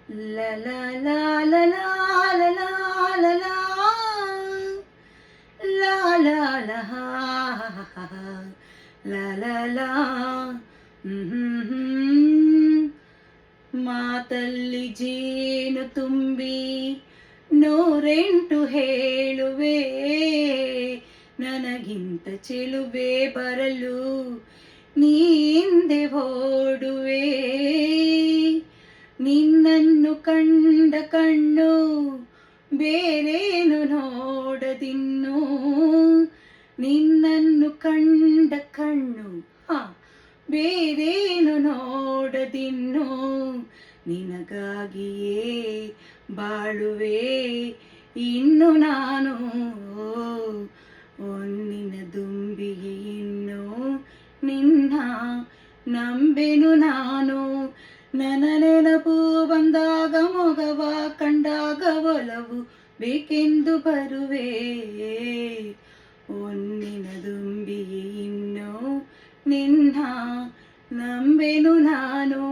La la la la la la la la la la la la la la la ಮಾತಲ್ಲಿ ಜೇನು ತುಂಬಿ ನೂರೆಂಟು ಹೇಳುವೆ, ನನಗಿಂತ ಚೆಲುವೆ ಬರಲು ನೀಂದೆ ಓಡುವೆ. ನಿನ್ನನ್ನು ಕಂಡ ಕಣ್ಣು ಬೇರೇನು ನೋಡದಿನ್ನು, ನಿನ್ನನ್ನು ಕಂಡ ಕಣ್ಣು ಬೇರೇನು ನೋಡದಿನ್ನು. ನಿನಗಾಗಿಯೇ ಬಾಳುವೆ ಇನ್ನು ನಾನು, ಹೊನ್ನಿನ ದುಂಬಿಗೆ ಇನ್ನು ನಿನ್ನ ನಂಬೆನು ನಾನು. ನನ್ನ ನೆನಪು ಬಂದಾಗ ಮೊಗವ ಕಂಡಾಗ ಒಲವು ಬೇಕೆಂದು ಬರುವೆ, ಹೊನ್ನಿನ ದುಂಬಿಗೆ ಇನ್ನು ನಿನ್ನ ನಂಬೆನು ನಾನು.